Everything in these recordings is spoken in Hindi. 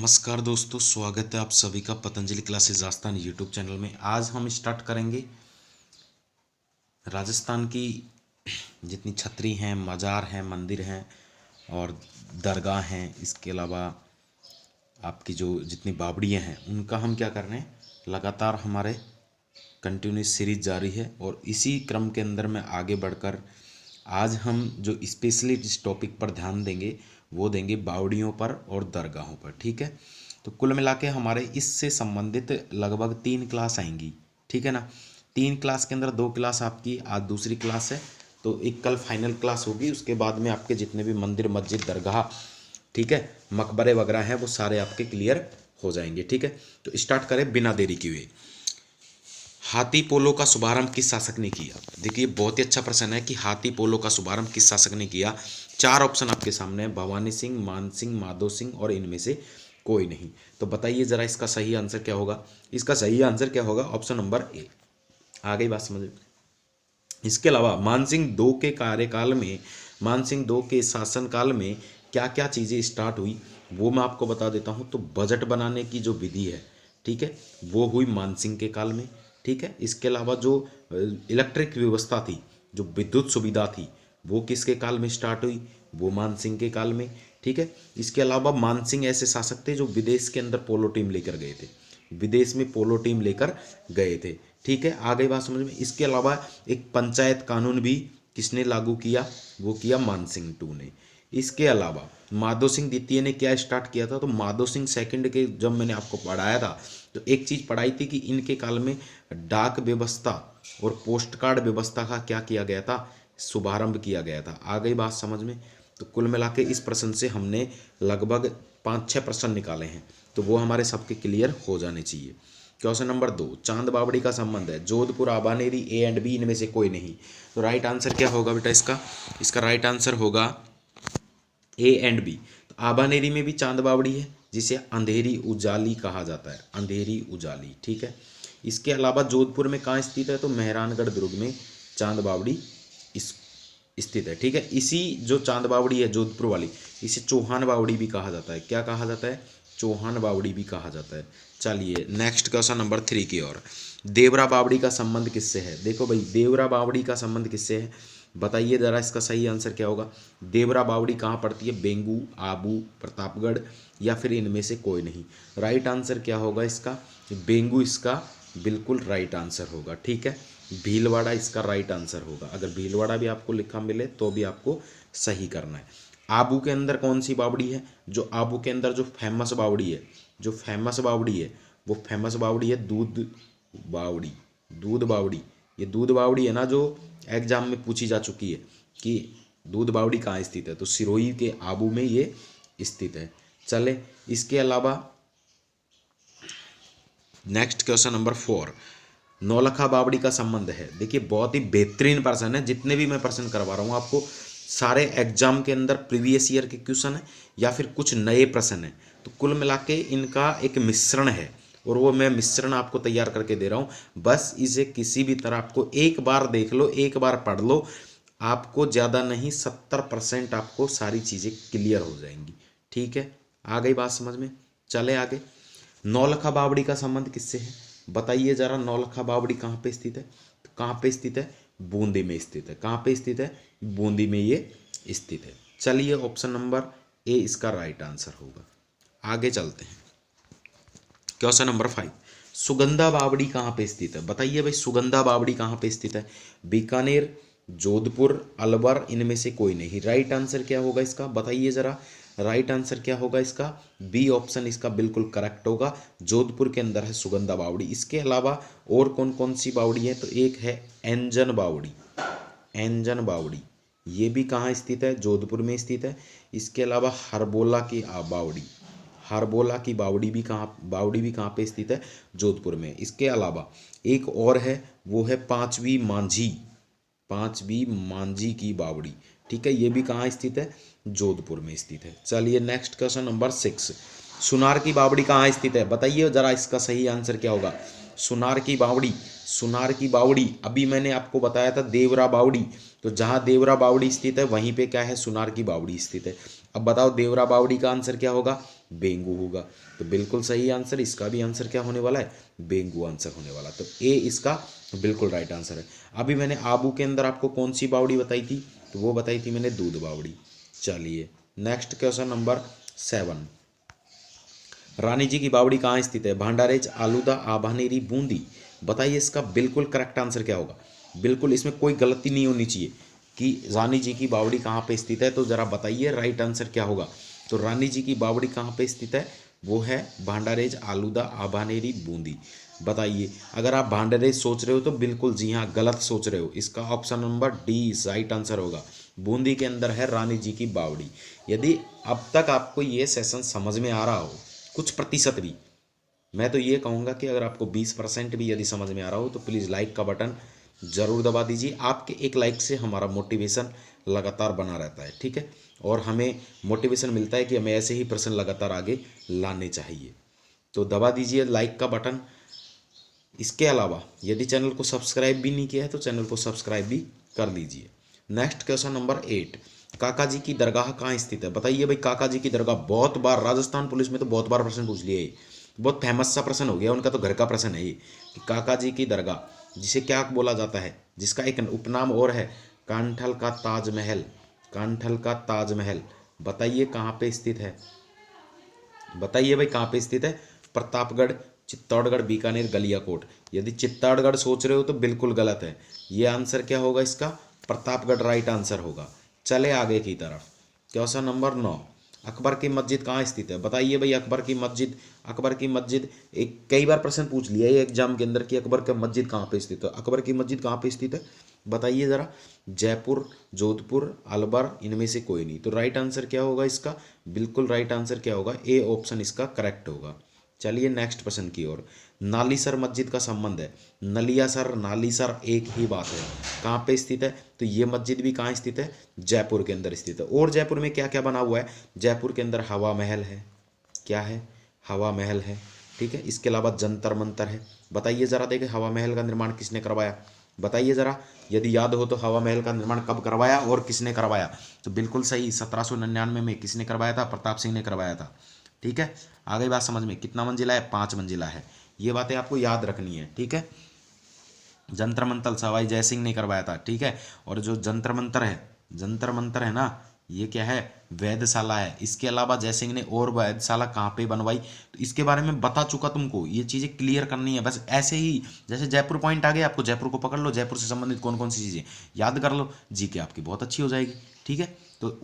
नमस्कार दोस्तों, स्वागत है आप सभी का Patanjali classes Rajasthan YouTube channel में। आज हम स्टार्ट करेंगे राजस्थान की जितनी छतरी हैं, मज़ार हैं, मंदिर हैं और दरगाह हैं, इसके अलावा आपकी जो जितनी बावड़ियाँ हैं उनका हम क्या कर रहे हैं, लगातार हमारे कंटिन्यूस सीरीज जारी है। और इसी क्रम के अंदर में आगे बढ़कर आज हम जो स्पेशली जिस टॉपिक पर ध्यान देंगे वो देंगे बावड़ियों पर और दरगाहों पर। ठीक है, तो कुल मिला के हमारे इससे संबंधित लगभग 3 क्लास आएंगी। ठीक है ना, 3 क्लास के अंदर 2 क्लास आपकी आज दूसरी क्लास है, तो एक कल फाइनल क्लास होगी। उसके बाद में आपके जितने भी मंदिर, मस्जिद, दरगाह, ठीक है, मकबरे वगैरह हैं वो सारे आपके क्लियर हो जाएंगे। ठीक है, तो स्टार्ट करें बिना देरी किए। हाथी पोलो का शुभारंभ किस शासक ने किया? देखिए बहुत ही अच्छा प्रश्न है कि हाथी पोलो का शुभारंभ किस शासक ने किया। 4 ऑप्शन आपके सामने है, भवानी सिंह, मान सिंह, माधो सिंह और इनमें से कोई नहीं। तो बताइए जरा इसका सही आंसर क्या होगा। इसका सही आंसर क्या होगा? Option number A. आ गई बात समझ। इसके अलावा मानसिंह दो के कार्यकाल में, मानसिंह दो के शासनकाल में क्या क्या चीज़ें स्टार्ट हुई वो मैं आपको बता देता हूँ। तो बजट बनाने की जो विधि है, ठीक है, वो हुई मानसिंह के काल में। ठीक है, इसके अलावा जो इलेक्ट्रिक व्यवस्था थी, जो विद्युत सुविधा थी, वो किसके काल में स्टार्ट हुई? वो मानसिंह के काल में। ठीक है, इसके अलावा मानसिंह ऐसे शासक थे जो विदेश के अंदर पोलो टीम लेकर गए थे, विदेश में पोलो टीम लेकर गए थे। ठीक है, आ गई बात समझ में। इसके अलावा एक पंचायत कानून भी किसने लागू किया? वो किया मानसिंह टू ने। इसके अलावा माधो सिंह द्वितीय ने क्या स्टार्ट किया था? तो माधो सिंह सेकंड के जब मैंने आपको पढ़ाया था तो एक चीज़ पढ़ाई थी कि इनके काल में डाक व्यवस्था और पोस्ट कार्ड व्यवस्था का क्या किया गया था? शुभारंभ किया गया था। आ गई बात समझ में। तो कुल मिला के इस प्रश्न से हमने लगभग 5-6 प्रश्न निकाले हैं, तो वो हमारे सबके क्लियर हो जाने चाहिए। क्वेश्चन नंबर 2, चांद बावड़ी का संबंध है Jodhpur, Abhaneri, A and B, इनमें से कोई नहीं। तो राइट आंसर क्या होगा बेटा इसका राइट आंसर होगा ए एंड बी। तो आबानेरी में भी चांद बावड़ी है जिसे अंधेरी उजाली कहा जाता है, अंधेरी उजाली। ठीक है, इसके अलावा जोधपुर में कहाँ स्थित है? तो मेहरानगढ़ दुर्ग में चांद बावड़ी स्थित है। ठीक है, इसी जो चांद बावड़ी है जोधपुर वाली, इसे चौहान बावड़ी भी कहा जाता है। क्या कहा जाता है? चौहान बावड़ी भी कहा जाता है। चलिए नेक्स्ट क्वेश्चन नंबर 3 की ओर। देवरा बावड़ी का संबंध किससे है? देखो भाई, देवरा बावड़ी का संबंध किससे है? बताइए जरा इसका सही आंसर क्या होगा। देवरा बावड़ी कहाँ पड़ती है? बेंगू, आबू, प्रतापगढ़ या फिर इनमें से कोई नहीं। राइट आंसर क्या होगा इसका? बेंगू इसका बिल्कुल राइट आंसर होगा। ठीक है, भीलवाड़ा इसका राइट आंसर होगा। अगर भीलवाड़ा भी आपको लिखा मिले तो भी आपको सही करना है। आबू के अंदर कौन सी बावड़ी है? जो आबू के अंदर जो फेमस बावड़ी है, जो फेमस बावड़ी है वो फेमस बावड़ी है दूध बावड़ी। दूध बावड़ी, ये दूध बावड़ी है ना जो एग्जाम में पूछी जा चुकी है कि दूध बावड़ी कहाँ स्थित है, तो सिरोही के आबू में ये स्थित है। चले, इसके अलावा नेक्स्ट क्वेश्चन नंबर 4, नौलखा बावड़ी का संबंध है। देखिए बहुत ही बेहतरीन प्रश्न है, जितने भी मैं प्रश्न करवा रहा हूँ आपको सारे एग्जाम के अंदर प्रीवियस ईयर के क्वेश्चन है या फिर कुछ नए प्रश्न है। तो कुल मिला के इनका एक मिश्रण है और वो मैं मिश्रण आपको तैयार करके दे रहा हूँ। बस इसे किसी भी तरह आपको एक बार देख लो, एक बार पढ़ लो, आपको ज़्यादा नहीं 70% आपको सारी चीज़ें क्लियर हो जाएंगी। ठीक है, आ गई बात समझ में। चले आगे। नौलखा बावड़ी का संबंध किससे है? बताइए जरा, नौलखा बावड़ी कहाँ पे स्थित है? तो कहाँ पे स्थित है? बूंदी में स्थित है। कहाँ पे स्थित है? बूंदी में ये स्थित है। चलिए ऑप्शन नंबर ए इसका राइट आंसर होगा। आगे चलते हैं। क्वेश्चन नंबर 5, सुगंधा बावड़ी कहाँ पे स्थित है? बताइए भाई, सुगंधा बावड़ी कहाँ पे स्थित है? बीकानेर, जोधपुर, अलवर, इनमें से कोई नहीं। राइट आंसर क्या होगा इसका? बताइए जरा, राइट आंसर क्या होगा इसका? बी ऑप्शन इसका बिल्कुल करेक्ट होगा। जोधपुर के अंदर है सुगंधा बावड़ी। इसके अलावा और कौन कौन सी बावड़ी है? तो एक है एंजन बावड़ी, एंजन बावड़ी, ये भी कहाँ स्थित है? जोधपुर में स्थित है। इसके अलावा हरबोला की बावड़ी, हरबोला की बावड़ी भी कहाँ पे स्थित है? जोधपुर में। इसके अलावा एक और है, वो है पांचवी मांझी की बावड़ी। ठीक है, ये भी कहाँ स्थित है? जोधपुर में स्थित है। चलिए नेक्स्ट क्वेश्चन नंबर 6, सुनार की बावड़ी कहाँ स्थित है? बताइए जरा इसका सही आंसर क्या होगा। सुनार की बावड़ी, सुनार की बावड़ी अभी मैंने आपको बताया था देवरा बावड़ी, तो जहाँ देवरा बावड़ी स्थित है वहीं पे क्या है? सुनार की बावड़ी स्थित है। अब बताओ देवरा बावड़ी का आंसर क्या होगा? बेंगू होगा। तो बिल्कुल सही आंसर, इसका भी आंसर क्या होने वाला है, बेंगू आंसर होने वाला। तो ए इसका बिल्कुल राइट आंसर है। अभी मैंने आबू के अंदर आपको कौन सी बावड़ी बताई थी, तो वो बताई थी मैंने दूध बावड़ी। चलिए नेक्स्ट क्वेश्चन नंबर 7, रानी जी की बावड़ी कहाँ स्थित है, भांडारेज, आलूदा, आभानेरी, बूंदी। बताइए इसका बिल्कुल करेक्ट आंसर क्या होगा। बिल्कुल इसमें कोई गलती नहीं होनी चाहिए कि रानी जी की बावड़ी कहाँ पे स्थित है, तो ज़रा बताइए राइट आंसर क्या होगा। तो रानी जी की बावड़ी कहाँ पे स्थित है, वो है भांडारेज, आलूदा, आभानेरी, बूंदी। बताइए, अगर आप भांडारेज सोच रहे हो तो बिल्कुल जी हाँ गलत सोच रहे हो, इसका option number D right answer होगा। बूंदी के अंदर है रानी जी की बावड़ी। यदि अब तक आपको ये सेशन समझ में आ रहा हो कुछ प्रतिशत भी, मैं तो ये कहूँगा कि अगर आपको 20% भी यदि समझ में आ रहा हो तो प्लीज़ लाइक का बटन ज़रूर दबा दीजिए। आपके एक लाइक से हमारा मोटिवेशन लगातार बना रहता है, ठीक है, और हमें मोटिवेशन मिलता है कि हमें ऐसे ही प्रश्न लगातार आगे लाने चाहिए। तो दबा दीजिए लाइक का बटन। इसके अलावा यदि चैनल को सब्सक्राइब भी नहीं किया है तो चैनल को सब्सक्राइब भी कर लीजिए। नेक्स्ट क्वेश्चन नंबर 8, काका जी की दरगाह कहाँ स्थित है। बताइए भाई, काका जी की दरगाह बहुत बार राजस्थान पुलिस में तो बहुत बार प्रश्न पूछ लिया है, बहुत फेमस सा प्रश्न हो गया, उनका तो घर का प्रश्न है ये कि काका जी की दरगाह जिसे क्या बोला जाता है, जिसका एक उपनाम और है कांठल का ताजमहल। कांठल का ताजमहल बताइए कहाँ पे स्थित है। बताइए भाई कहाँ पे स्थित है। प्रतापगढ़, चित्तौड़गढ़, बीकानेर, गलियाकोट। यदि चित्तौड़गढ़ सोच रहे हो तो बिल्कुल गलत है, ये आंसर क्या होगा इसका, प्रतापगढ़ राइट आंसर होगा। चले आगे की तरफ। क्वेश्चन नंबर 9, अकबर की मस्जिद कहाँ स्थित है। बताइए भाई अकबर की मस्जिद, अकबर की मस्जिद एक कई बार प्रश्न पूछ लिया है एग्जाम के अंदर कि अकबर की मस्जिद कहाँ पे स्थित है। अकबर की मस्जिद कहाँ पे स्थित है बताइए ज़रा। जयपुर, जोधपुर, अलवर, इनमें से कोई नहीं। तो राइट आंसर क्या होगा इसका, बिल्कुल राइट आंसर क्या होगा, ए ऑप्शन इसका करेक्ट होगा। चलिए नेक्स्ट प्रश्न की ओर। नालीसर मस्जिद का संबंध है, नलियासर नालीसर एक ही बात है, कहाँ पे स्थित है। तो ये मस्जिद भी कहाँ स्थित है, जयपुर के अंदर स्थित है। और जयपुर में क्या क्या बना हुआ है, जयपुर के अंदर हवा महल है, क्या है, हवा महल है, ठीक है। इसके अलावा जंतर मंतर है। बताइए ज़रा देखें हवा महल का निर्माण किसने करवाया। बताइए ज़रा, यदि याद हो तो हवा महल का निर्माण कब करवाया और किसने करवाया। तो बिल्कुल सही 1799 में किसने करवाया था, प्रताप सिंह ने करवाया था, ठीक है। आ गई बात समझ में। कितना मंजिला है, 5 मंजिला है। ये बातें आपको याद रखनी है, ठीक है। जंतर मंतर सवाई जय सिंह ने करवाया था, ठीक है। और जो जंतर मंतर है, जंतर मंतर है ना, ये क्या है, वेधशाला है। इसके अलावा जय सिंह ने और वेधशाला कहाँ पे बनवाई, तो इसके बारे में बता चुका तुमको, ये चीज़ें क्लियर करनी है बस। ऐसे ही जैसे जयपुर पॉइंट आ गया आपको, जयपुर को पकड़ लो, जयपुर से संबंधित कौन कौन सी चीज़ें याद कर लो, जी के आपकी बहुत अच्छी हो जाएगी, ठीक है। तो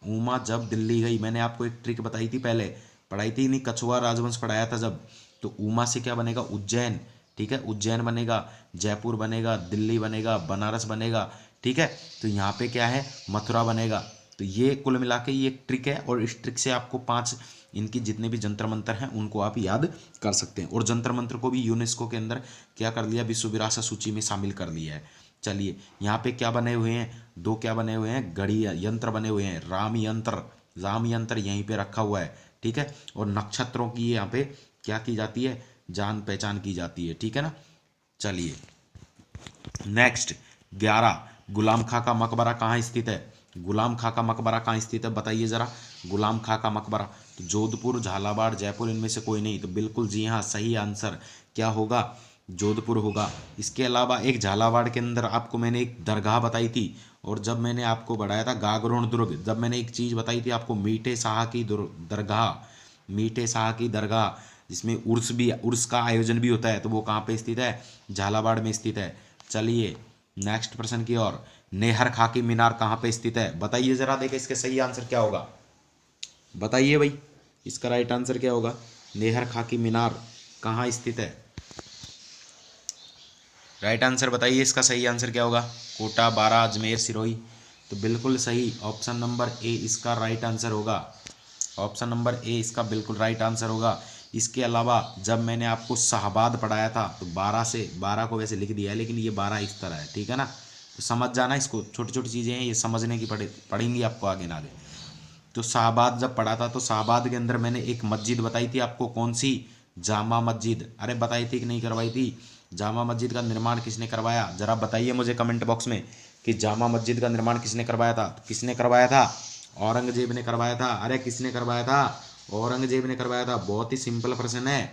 उमा जब दिल्ली गई, मैंने आपको एक ट्रिक बताई थी पहले, पढ़ाई थी नहीं, कछुआ राजवंश पढ़ाया था जब। तो उमा से क्या बनेगा, उज्जैन, ठीक है, उज्जैन बनेगा, जयपुर बनेगा, दिल्ली बनेगा, बनारस बनेगा, ठीक है। तो यहाँ पे क्या है, मथुरा बनेगा। तो ये कुल मिला के ये एक ट्रिक है, और इस ट्रिक से आपको 5 इनकी जितने भी जंतर मंतर हैं उनको आप याद कर सकते हैं। और जंतर मंत्र को भी यूनेस्को के अंदर क्या कर लिया, विश्व विरासत सूची में शामिल कर लिया है। चलिए यहाँ पे क्या बने हुए हैं, 2 क्या बने हुए हैं, घड़ी यंत्र बने हुए हैं, राम यंत्र, राम यंत्र यहीं पे रखा हुआ है, ठीक है। और नक्षत्रों की यहाँ पे क्या की जाती है, जान पहचान की जाती है, ठीक है ना। चलिए नेक्स्ट 11, गुलाम खां का मकबरा कहाँ स्थित है। गुलाम खां का मकबरा कहाँ स्थित है बताइए ज़रा। गुलाम खां का मकबरा, तो जोधपुर, झालावाड़, जयपुर, इनमें से कोई नहीं। तो बिल्कुल जी हाँ सही आंसर क्या होगा, जोधपुर होगा। इसके अलावा एक झालावाड़ के अंदर आपको मैंने एक दरगाह बताई थी, और जब मैंने आपको बढ़ाया था गागरोण दुर्ग, जब मैंने एक चीज़ बताई थी आपको, मीठे शाह की दरगाह, मीठे शाह की दरगाह, जिसमें उर्स का आयोजन भी होता है, तो वो कहाँ पे स्थित है, झालावाड़ में स्थित है। चलिए नेक्स्ट प्रश्न की ओर। नेहर खा की मीनार कहाँ पे स्थित है बताइए ज़रा, देखें इसके सही आंसर क्या होगा। बताइए भाई इसका राइट आंसर क्या होगा, नेहर खा की मीनार कहाँ स्थित है। राइट आंसर बताइए, इसका सही आंसर क्या होगा, कोटा, बारा, अजमेर, सिरोही। तो बिल्कुल सही ऑप्शन नंबर ए इसका राइट आंसर होगा। ऑप्शन नंबर ए इसका बिल्कुल राइट आंसर होगा। इसके अलावा जब मैंने आपको शाहबाद पढ़ाया था तो 12 को वैसे लिख दिया है, लेकिन ये 12 इस तरह है, ठीक है ना। तो समझ जाना इसको, छोटी छोटी चीज़ें हैं ये समझने की पड़ेंगी आपको आगे ना आगे। तो शाहबाद जब पढ़ा था तो शाहबाद के अंदर मैंने एक मस्जिद बताई थी आपको, कौन सी, जामा मस्जिद। अरे बताई थी कि नहीं करवाई थी। जामा मस्जिद का निर्माण किसने करवाया, ज़रा बताइए मुझे कमेंट बॉक्स में कि जामा मस्जिद का निर्माण किसने करवाया था। किसने करवाया था, औरंगजेब ने करवाया था। अरे किसने करवाया था, औरंगजेब ने करवाया था। बहुत ही सिंपल प्रश्न है।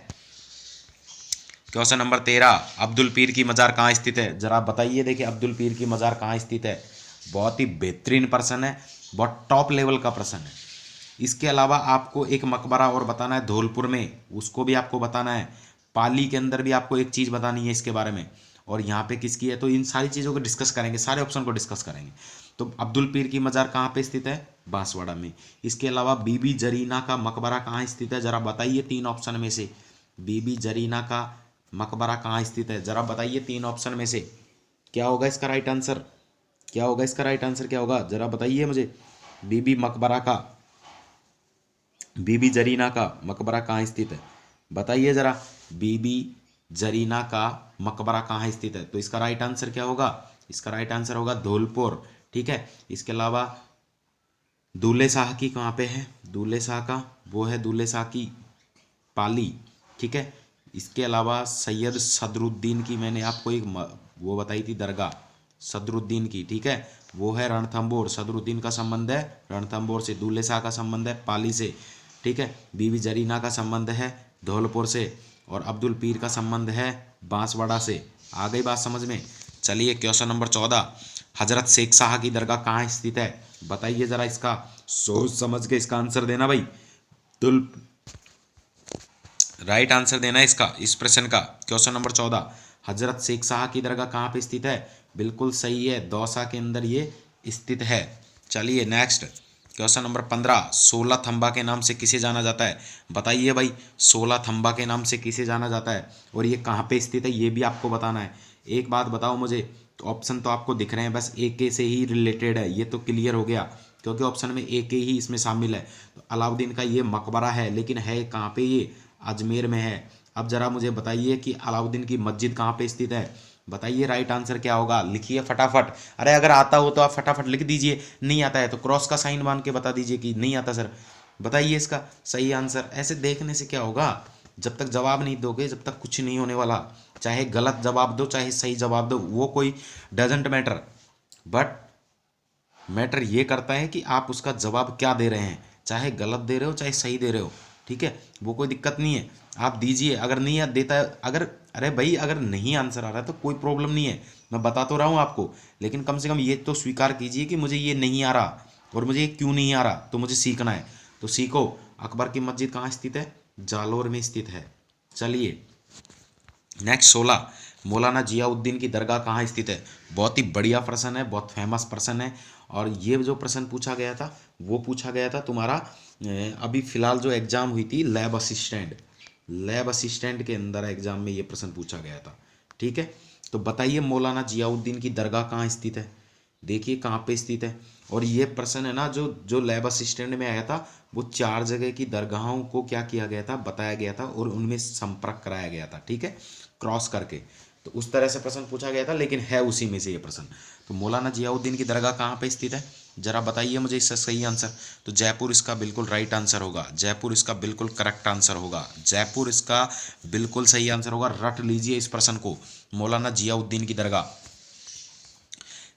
क्वेश्चन नंबर 13, अब्दुल पीर की मज़ार कहाँ स्थित है? जरा बताइए। देखिए अब्दुल पीर की मज़ार कहाँ स्थित है। बहुत ही बेहतरीन प्रश्न है, बहुत टॉप लेवल का प्रश्न है। इसके अलावा आपको एक मकबरा और बताना है धौलपुर में, उसको भी आपको बताना है। पाली के अंदर भी आपको एक चीज़ बतानी है इसके बारे में, और यहाँ पे किसकी है। तो इन सारी चीज़ों को डिस्कस करेंगे, सारे ऑप्शन को डिस्कस करेंगे। तो अब्दुल पीर की मज़ार कहाँ पे स्थित है? बांसवाड़ा में। इसके अलावा बीबी जरीना का मकबरा कहाँ स्थित है? जरा बताइए तीन ऑप्शन में से। बीबी जरीना का मकबरा कहाँ स्थित है? जरा बताइए तीन ऑप्शन में से क्या होगा इसका राइट आंसर। क्या होगा इसका राइट आंसर, क्या होगा जरा बताइए मुझे। बीबी मकबरा का, बीबी जरीना का मकबरा कहाँ स्थित है? बताइए जरा। बीबी जरीना का मकबरा कहाँ स्थित है? तो इसका राइट आंसर क्या होगा? इसका राइट आंसर होगा धौलपुर। ठीक है। इसके अलावा दूल्हे शाह की कहाँ पे है? दूल्हे शाह का वो है दूल्हे शाह की पाली। ठीक है। इसके अलावा सैयद सदरुद्दीन की मैंने आपको एक वो बताई थी दरगाह, सदरुद्दीन की। ठीक है। वो है रणथंबोर। सदरुद्दीन का संबंध है रणथंबोर से। दूल्हे शाह का संबंध है पाली से। ठीक है। बीबी जरीना का संबंध है धौलपुर से, और अब्दुल पीर का संबंध है बांसवाड़ा से। आ गई बात समझ में। चलिए क्वेश्चन नंबर 14, हजरत शेख शाह की दरगाह कहाँ स्थित है? बताइए जरा। इसका सोच समझ के इसका आंसर देना भाई। तुल राइट आंसर देना है इसका, इस प्रश्न का। क्वेश्चन नंबर 14, हजरत शेख शाह की दरगाह कहाँ पे स्थित है? बिल्कुल सही है, दौसा के अंदर ये स्थित है। चलिए नेक्स्ट क्वेश्चन नंबर 15, 16 थंबा के नाम से किसे जाना जाता है? बताइए भाई 16 थंबा के नाम से किसे जाना जाता है, और ये कहाँ पे स्थित है ये भी आपको बताना है। एक बात बताओ मुझे, तो ऑप्शन तो आपको दिख रहे हैं, बस ए के से ही रिलेटेड है, ये तो क्लियर हो गया क्योंकि ऑप्शन में ए के ही इसमें शामिल है। तो अलाउद्दीन का ये मकबरा है, लेकिन है कहाँ पे? ये अजमेर में है। अब जरा मुझे बताइए कि अलाउद्दीन की मस्जिद कहाँ पे स्थित है? बताइए राइट आंसर क्या होगा, लिखिए फटाफट। अरे अगर आता हो तो आप फटाफट लिख दीजिए, नहीं आता है तो क्रॉस का साइन मान के बता दीजिए कि नहीं आता सर। बताइए इसका सही आंसर। ऐसे देखने से क्या होगा, जब तक जवाब नहीं दोगे जब तक कुछ नहीं होने वाला। चाहे गलत जवाब दो चाहे सही जवाब दो, वो कोई डजेंट मैटर, बट मैटर ये करता है कि आप उसका जवाब क्या दे रहे हैं। चाहे गलत दे रहे हो चाहे सही दे रहे हो, ठीक है, वो कोई दिक्कत नहीं है, आप दीजिए। अगर नहीं देता है, अगर अरे भाई अगर नहीं आंसर आ रहा है तो कोई प्रॉब्लम नहीं है, मैं बता तो रहा हूँ आपको, लेकिन कम से कम ये तो स्वीकार कीजिए कि मुझे ये नहीं आ रहा, और मुझे ये क्यों नहीं आ रहा, तो मुझे सीखना है। तो सीखो। अकबर की मस्जिद कहाँ स्थित है? जालोर में स्थित है। चलिए नेक्स्ट 16, मौलाना जियाउद्दीन की दरगाह कहाँ स्थित है? बहुत ही बढ़िया प्रश्न है, बहुत फेमस प्रश्न है, और ये जो प्रश्न पूछा गया था वो पूछा गया था तुम्हारा अभी फिलहाल जो एग्जाम हुई थी लैब असिस्टेंट के अंदर एग्जाम में ये प्रश्न पूछा गया था। ठीक है। तो बताइए मौलाना जियाउद्दीन की दरगाह कहाँ स्थित है? देखिए कहाँ पे स्थित है। और ये प्रश्न है ना, जो जो लैब असिस्टेंट में आया था, वो 4 जगह की दरगाहों को क्या किया गया था, बताया गया था, और उनमें संपर्क कराया गया था। ठीक है, क्रॉस करके। तो उस तरह से प्रश्न पूछा गया था, लेकिन है उसी में से ये प्रश्न। तो मौलाना जियाउद्दीन की दरगाह कहाँ पे स्थित है? जरा बताइए मुझे इसका सही आंसर। तो जयपुर इसका बिल्कुल राइट आंसर होगा, जयपुर इसका बिल्कुल करेक्ट आंसर होगा, जयपुर इसका बिल्कुल सही आंसर होगा। रट लीजिए इस प्रश्न को, मौलाना जियाउद्दीन की दरगाह।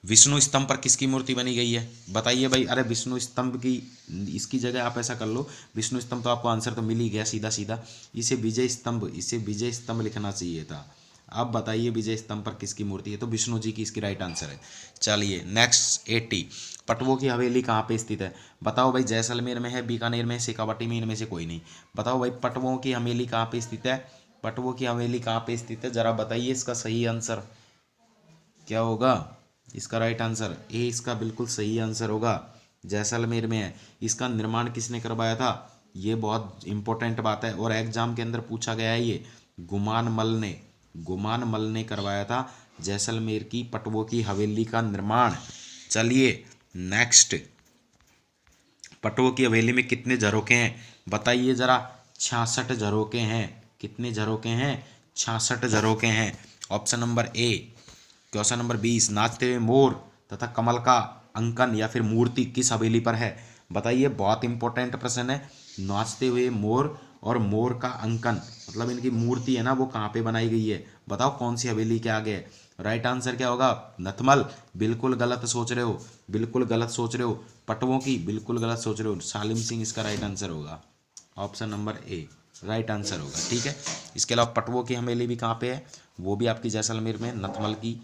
विष्णु स्तंभ पर किसकी मूर्ति बनी गई है? बताइए भाई। अरे विष्णु स्तंभ की, इसकी जगह आप ऐसा कर लो, विष्णु स्तंभ तो आपको आंसर तो मिल ही गया सीधा सीधा, इसे विजय स्तंभ लिखना चाहिए था। अब बताइए विजय स्तंभ पर किसकी मूर्ति है? तो विष्णु जी की इसकी राइट आंसर है। चलिए नेक्स्ट 80, पटवों की हवेली कहाँ पे स्थित है? बताओ भाई, जैसलमेर में है, बीकानेर में, शेखावाटी में, इनमें से कोई नहीं। बताओ भाई पटवों की हवेली कहाँ पे स्थित है? पटवों की हवेली कहाँ पे स्थित है? जरा बताइए इसका सही आंसर क्या होगा। इसका राइट आंसर ए इसका बिल्कुल सही आंसर होगा, जैसलमेर में है। इसका निर्माण किसने करवाया था? ये बहुत इंपॉर्टेंट बात है, और एग्जाम के अंदर पूछा गया है ये। गुमान मल ने करवाया था जैसलमेर की पटवों की हवेली का निर्माण। चलिए नेक्स्ट, पटवों की हवेली में कितने झरोखे हैं? बताइए जरा। 66 झरोखे हैं। कितने झरोखे हैं? 66 झरोखे हैं। Option number A. Question number 20, नाचते हुए मोर तथा कमल का अंकन या फिर मूर्ति किस हवेली पर है? बताइए, बहुत इंपॉर्टेंट प्रश्न है। नाचते हुए मोर और मोर का अंकन, मतलब इनकी मूर्ति है ना, वो कहाँ पे बनाई गई है? बताओ कौन सी हवेली के आगे है? राइट आंसर क्या होगा? नथमल। बिल्कुल गलत सोच रहे हो, बिल्कुल गलत सोच रहे हो। पटवों की बिल्कुल गलत सोच रहे हो। सालिम सिंह इसका राइट आंसर होगा। Option number A right answer होगा। ठीक है, इसके अलावा पटवों की हवेली भी कहाँ पे है, वो भी आपकी जैसलमेर में, नथमल की।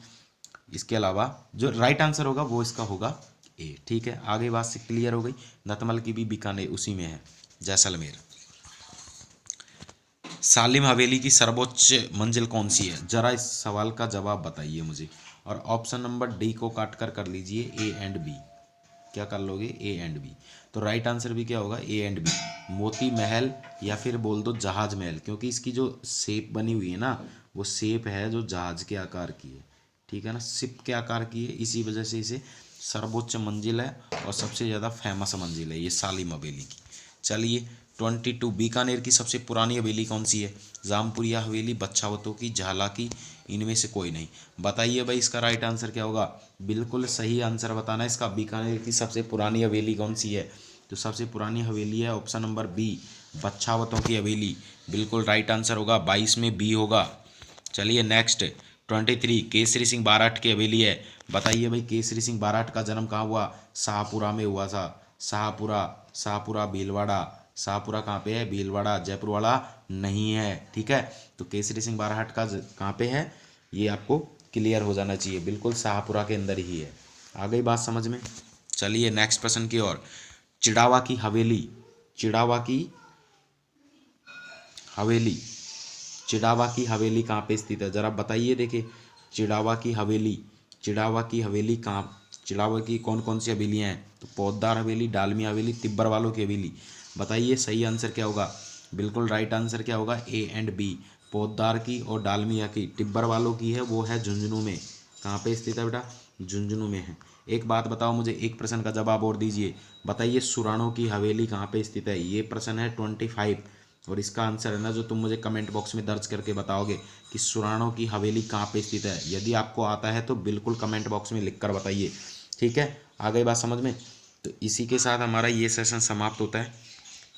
इसके अलावा जो राइट आंसर होगा वो इसका होगा ए। ठीक है, आगे बात से क्लियर हो गई। नथमल की भी बीकानेर उसी में है, जैसलमेर। सालिम हवेली की सर्वोच्च मंजिल कौन सी है, जरा इस सवाल का जवाब बताइए मुझे। और ऑप्शन नंबर डी को काट कर लीजिए ए एंड बी। क्या कर लोगे, ए एंड बी। तो राइट आंसर भी क्या होगा, ए एंड बी, मोती महल या फिर बोल दो जहाज महल, क्योंकि इसकी जो शेप बनी हुई है ना, वो शेप है जो जहाज के आकार की है। ठीक है ना, शिप के आकार की है, इसी वजह से इसे सर्वोच्च मंजिल है और सबसे ज़्यादा फेमस मंजिल है ये सालिम हवेली की। चलिए 22, बीकानेर की सबसे पुरानी हवेली कौन सी है, जामपुरिया हवेली, बच्छावतों की, झाला की, इनमें से कोई नहीं। बताइए भाई इसका राइट आंसर क्या होगा, बिल्कुल सही आंसर बताना है इसका। बीकानेर की सबसे पुरानी हवेली कौन सी है, तो सबसे पुरानी हवेली है ऑप्शन नंबर बी, बच्छावतों की हवेली, बिल्कुल राइट आंसर होगा। 22 में बी होगा। चलिए नेक्स्ट 23, केसरी सिंह बाराट की हवेली है। बताइए भाई केसरी सिंह बाराट का जन्म कहाँ हुआ, शाहपुरा में हुआ था। शाहपुरा भीलवाड़ा, शाहपुरा कहाँ पे है, भीलवाड़ा, जयपुर वाला नहीं है। ठीक है, तो केसरी सिंह बाराट का कहाँ पे है, ये आपको क्लियर हो जाना चाहिए, बिल्कुल शाहपुरा के अंदर ही है। आ गई बात समझ में। चलिए नेक्स्ट प्रश्न की ओर। चिड़ावा की हवेली, चिड़ावा की हवेली, चिड़ावा की हवेली कहाँ पे स्थित है, जरा बताइए। देखिए चिड़ावा की हवेली, चिड़ावा की हवेली कहाँ, चिड़ावा की कौन कौन सी हवेलियाँ हैं, तो पौदार हवेली, डालमिया हवेली, तिब्बर वालों की हवेली। बताइए सही आंसर क्या होगा, बिल्कुल राइट आंसर क्या होगा, ए एंड बी, पौदार की और डालमिया की। तिब्बर वालों की है वो है झुंझुनू में। कहाँ पे स्थित है बेटा, झुंझुनू में है। एक बात बताओ मुझे, एक प्रश्न का जवाब और दीजिए। बताइए सुराणों की हवेली कहाँ पे स्थित है, ये प्रश्न है 25, और इसका आंसर है ना जो तुम मुझे कमेंट बॉक्स में दर्ज करके बताओगे कि सुराणों की हवेली कहाँ पे स्थित है। यदि आपको आता है तो बिल्कुल कमेंट बॉक्स में लिख कर बताइए। ठीक है, आ गई बात समझ में। तो इसी के साथ हमारा ये सेशन समाप्त होता है।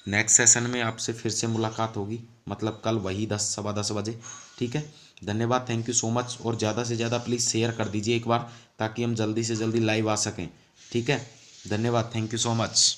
नेक्स्ट सेशन में आपसे फिर से मुलाकात होगी, मतलब कल वही 10 सवा 10 बजे। ठीक है, धन्यवाद, थैंक यू सो मच। और ज़्यादा से ज़्यादा प्लीज़ शेयर कर दीजिए एक बार, ताकि हम जल्दी से जल्दी लाइव आ सकें। ठीक है, धन्यवाद, थैंक यू सो मच।